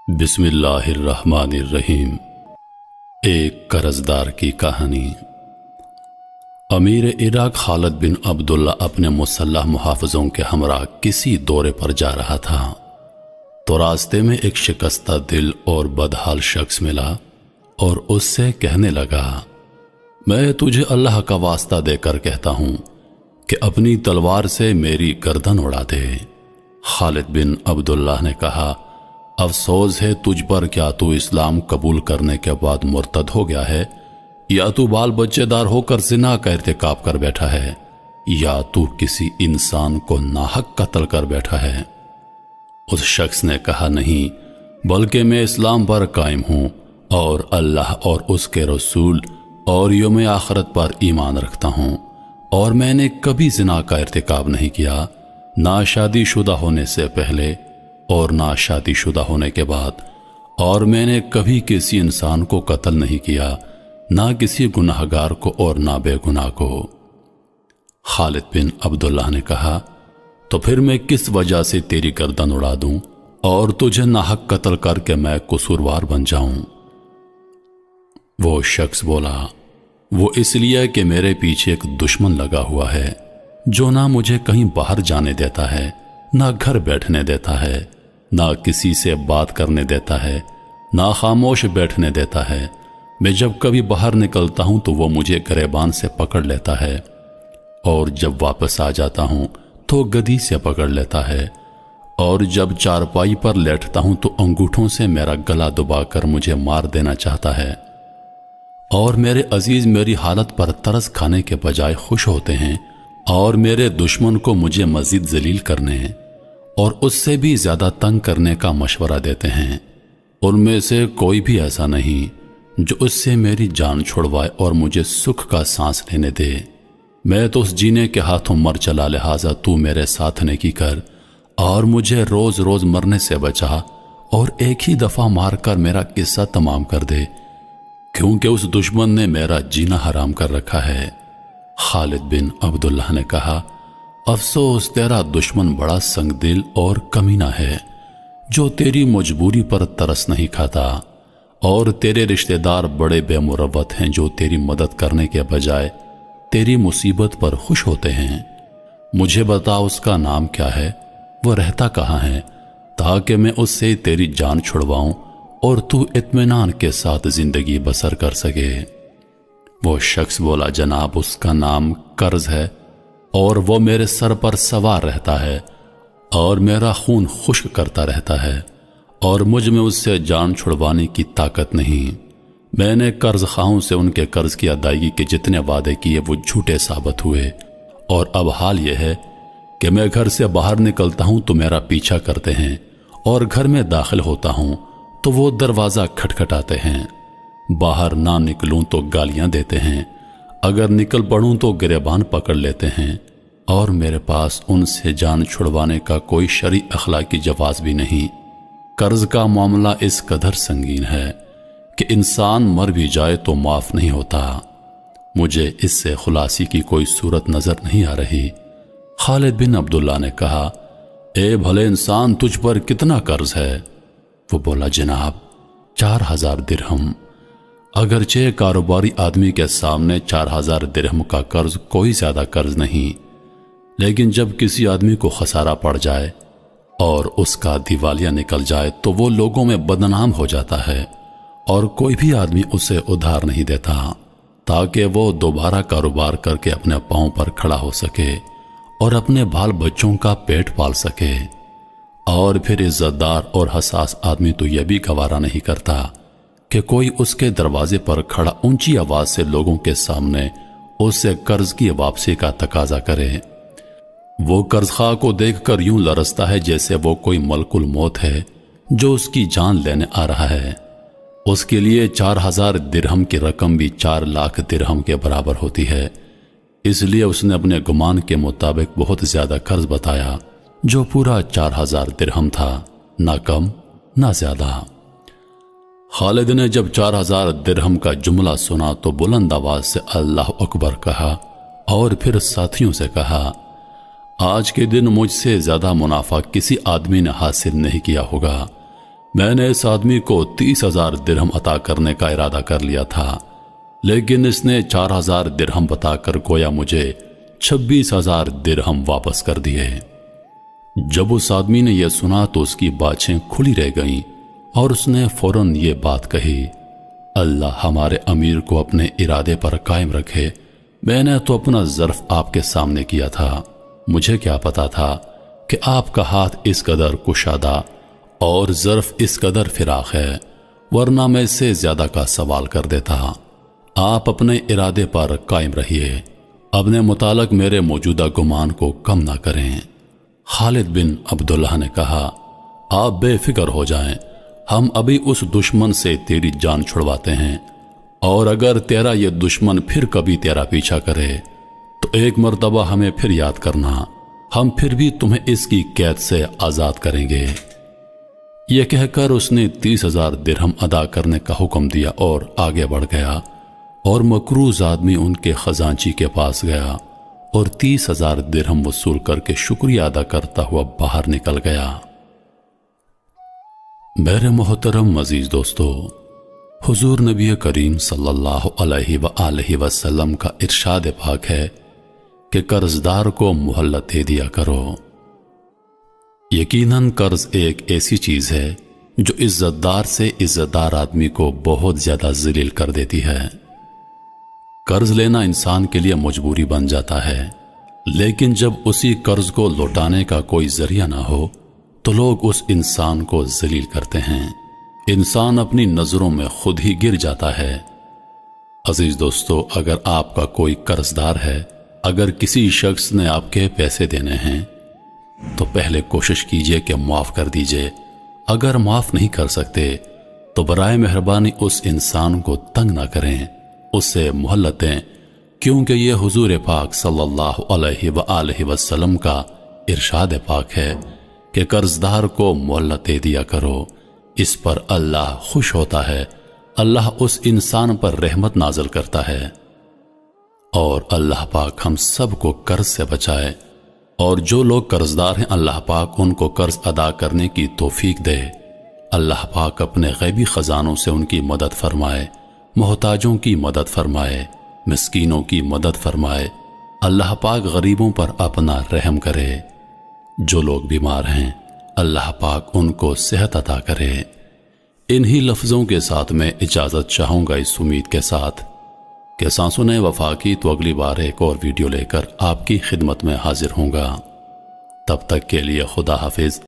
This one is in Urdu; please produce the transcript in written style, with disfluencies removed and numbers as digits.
بسم اللہ الرحمن الرحیم۔ ایک قرضدار کی کہانی۔ امیر عراق خالد بن عبداللہ اپنے مسلح محافظوں کے ہمراہ کسی دورے پر جا رہا تھا تو راستے میں ایک شکستہ دل اور بدحال شخص ملا اور اس سے کہنے لگا، میں تجھے اللہ کا واسطہ دے کر کہتا ہوں کہ اپنی تلوار سے میری گردن اڑا دے۔ خالد بن عبداللہ نے کہا، افسوس ہے تجھ پر، کیا تو اسلام قبول کرنے کے بعد مرتد ہو گیا ہے، یا تو بال بچے دار ہو کر زنا کا ارتکاب کر بیٹھا ہے، یا تو کسی انسان کو ناحق قتل کر بیٹھا ہے۔ اس شخص نے کہا، نہیں، بلکہ میں اسلام پر قائم ہوں اور اللہ اور اس کے رسول اور یوم آخرت پر ایمان رکھتا ہوں، اور میں نے کبھی زنا کا ارتکاب نہیں کیا، نہ شادی شدہ ہونے سے پہلے اور نہ شادی شدہ ہونے کے بعد، اور میں نے کبھی کسی انسان کو قتل نہیں کیا، نہ کسی گناہگار کو اور نہ بے گناہ کو۔ خالد بن عبداللہ نے کہا، تو پھر میں کس وجہ سے تیری گردن اڑا دوں اور تجھے ناحق قتل کر کے میں قصوروار بن جاؤں؟ وہ شخص بولا، وہ اس لیے کہ میرے پیچھے ایک دشمن لگا ہوا ہے جو نہ مجھے کہیں باہر جانے دیتا ہے، نہ گھر بیٹھنے دیتا ہے، نہ کسی سے بات کرنے دیتا ہے، نہ خاموش بیٹھنے دیتا ہے۔ میں جب کبھی باہر نکلتا ہوں تو وہ مجھے گریبان سے پکڑ لیتا ہے، اور جب واپس آ جاتا ہوں تو گدی سے پکڑ لیتا ہے، اور جب چارپائی پر لیٹتا ہوں تو انگوٹھوں سے میرا گلا دبا کر مجھے مار دینا چاہتا ہے، اور میرے عزیز میری حالت پر ترس کھانے کے بجائے خوش ہوتے ہیں، اور میرے دشمن کو مجھے مزید ذلیل کرنے اور اس سے بھی زیادہ تنگ کرنے کا مشورہ دیتے ہیں۔ ان میں سے کوئی بھی ایسا نہیں جو اس سے میری جان چھڑوائے اور مجھے سکھ کا سانس لینے دے۔ میں تو اس جینے کے ہاتھوں مر چلا، لہٰذا تو میرے ساتھ نیکی کر اور مجھے روز روز مرنے سے بچا، اور ایک ہی دفعہ مار کر میرا قصہ تمام کر دے، کیونکہ اس دشمن نے میرا جینا حرام کر رکھا ہے۔ خالد بن عبداللہ نے کہا، افسوس تیرا دشمن بڑا سنگ دل اور کمینہ ہے، جو تیری مجبوری پر ترس نہیں کھاتا، اور تیرے رشتہ دار بڑے بے مروت ہیں جو تیری مدد کرنے کے بجائے تیری مصیبت پر خوش ہوتے ہیں۔ مجھے بتا اس کا نام کیا ہے، وہ رہتا کہاں ہے، تاکہ میں اس سے تیری جان چھڑواؤں اور تو اطمینان کے ساتھ زندگی بسر کر سکے۔ وہ شخص بولا، جناب اس کا نام قرض ہے، اور وہ میرے سر پر سوار رہتا ہے اور میرا خون خشک کرتا رہتا ہے، اور مجھ میں اس سے جان چھڑوانے کی طاقت نہیں۔ میں نے قرض خواہوں سے ان کے قرض کی ادائیگی کے جتنے وعدے کیے وہ جھوٹے ثابت ہوئے، اور اب حال یہ ہے کہ میں گھر سے باہر نکلتا ہوں تو میرا پیچھا کرتے ہیں، اور گھر میں داخل ہوتا ہوں تو وہ دروازہ کھٹکھٹاتے ہیں۔ باہر نہ نکلوں تو گالیاں دیتے ہیں، اگر نکل پڑوں تو گریبان پکڑ لیتے ہیں، اور میرے پاس ان سے جان چھڑوانے کا کوئی شرعی اخلاقی جواز بھی نہیں۔ قرض کا معاملہ اس قدر سنگین ہے کہ انسان مر بھی جائے تو معاف نہیں ہوتا۔ مجھے اس سے خلاصی کی کوئی صورت نظر نہیں آ رہی۔ خالد بن عبداللہ نے کہا، اے بھلے انسان، تجھ پر کتنا قرض ہے؟ وہ بولا، جناب 4000 درہم۔ اگرچہ کاروباری آدمی کے سامنے 4000 درہم کا قرض کوئی زیادہ قرض نہیں، لیکن جب کسی آدمی کو خسارہ پڑ جائے اور اس کا دیوالیہ نکل جائے تو وہ لوگوں میں بدنام ہو جاتا ہے، اور کوئی بھی آدمی اسے ادھار نہیں دیتا تاکہ وہ دوبارہ کاروبار کر کے اپنے پاؤں پر کھڑا ہو سکے اور اپنے بال بچوں کا پیٹ پال سکے۔ اور پھر عزت دار اور حساس آدمی تو یہ بھی گوارا نہیں کرتا کہ کوئی اس کے دروازے پر کھڑا اونچی آواز سے لوگوں کے سامنے اس سے قرض کی واپسی کا تقاضا کرے۔ وہ قرض خواہ کو دیکھ کر یوں لرزتا ہے جیسے وہ کوئی ملک الموت ہے جو اس کی جان لینے آ رہا ہے۔ اس کے لیے 4000 درہم کی رقم بھی 4 لاکھ درہم کے برابر ہوتی ہے، اس لیے اس نے اپنے گمان کے مطابق بہت زیادہ قرض بتایا، جو پورا 4000 درہم تھا، نہ کم نہ زیادہ۔ خالد نے جب 4000 درہم کا جملہ سنا تو بلند آواز سے اللہ اکبر کہا، اور پھر ساتھیوں سے کہا، آج کے دن مجھ سے زیادہ منافع کسی آدمی نے حاصل نہیں کیا ہوگا۔ میں نے اس آدمی کو 30,000 درہم عطا کرنے کا ارادہ کر لیا تھا، لیکن اس نے 4,000 درہم بتا کر گویا مجھے 26,000 درہم واپس کر دیے۔ جب اس آدمی نے یہ سنا تو اس کی باچھیں کھلی رہ گئیں اور اس نے فوراً یہ بات کہی، اللہ ہمارے امیر کو اپنے ارادے پر قائم رکھے، میں نے تو اپنا ظرف آپ کے سامنے کیا تھا، مجھے کیا پتا تھا کہ آپ کا ہاتھ اس قدر کشادہ اور ظرف اس قدر فراخ ہے، ورنہ میں اس سے زیادہ کا سوال کر دیتا۔ آپ اپنے ارادے پر قائم رہیے، اپنے متعلق میرے موجودہ گمان کو کم نہ کریں۔ خالد بن عبداللہ نے کہا، آپ بے فکر ہو جائیں، ہم ابھی اس دشمن سے تیری جان چھڑواتے ہیں، اور اگر تیرا یہ دشمن پھر کبھی تیرا پیچھا کرے تو ایک مرتبہ ہمیں پھر یاد کرنا، ہم پھر بھی تمہیں اس کی قید سے آزاد کریں گے۔ یہ کہہ کر اس نے 30,000 درہم ادا کرنے کا حکم دیا اور آگے بڑھ گیا، اور مکروز آدمی ان کے خزانچی کے پاس گیا اور 30,000 درہم وصول کر کے شکریہ ادا کرتا ہوا باہر نکل گیا۔ میرے محترم عزیز دوستو، حضور نبی کریم صلی اللہ علیہ وآلہ وسلم کا ارشاد پاک ہے کہ قرضدار کو مہلت دے دیا کرو۔ یقیناً قرض ایک ایسی چیز ہے جو عزت دار سے عزت دار آدمی کو بہت زیادہ ذلیل کر دیتی ہے۔ قرض لینا انسان کے لیے مجبوری بن جاتا ہے، لیکن جب اسی قرض کو لوٹانے کا کوئی ذریعہ نہ ہو تو لوگ اس انسان کو ذلیل کرتے ہیں، انسان اپنی نظروں میں خود ہی گر جاتا ہے۔ عزیز دوستو، اگر آپ کا کوئی قرضدار ہے، اگر کسی شخص نے آپ کے پیسے دینے ہیں تو پہلے کوشش کیجئے کہ معاف کر دیجئے۔ اگر معاف نہیں کر سکتے تو برائے مہربانی اس انسان کو تنگ نہ کریں، اس سے مہلت دیں، کیونکہ یہ حضور پاک صلی اللہ علیہ وآلہ وسلم کا ارشاد پاک ہے کہ قرضدار کو مہلت دے دیا کرو، اس پر اللہ خوش ہوتا ہے، اللہ اس انسان پر رحمت نازل کرتا ہے۔ اور اللہ پاک ہم سب کو قرض سے بچائے، اور جو لوگ قرضدار ہیں اللہ پاک ان کو قرض ادا کرنے کی توفیق دے۔ اللہ پاک اپنے غیبی خزانوں سے ان کی مدد فرمائے، محتاجوں کی مدد فرمائے، مسکینوں کی مدد فرمائے۔ اللہ پاک غریبوں پر اپنا رحم کرے۔ جو لوگ بیمار ہیں اللہ پاک ان کو صحت عطا کرے۔ انہی لفظوں کے ساتھ میں اجازت چاہوں گا، اس امید کے ساتھ کہ سانسوں نے وفا کی تو اگلی بار ایک اور ویڈیو لے کر آپ کی خدمت میں حاضر ہوں گا۔ تب تک کے لیے خدا حافظ۔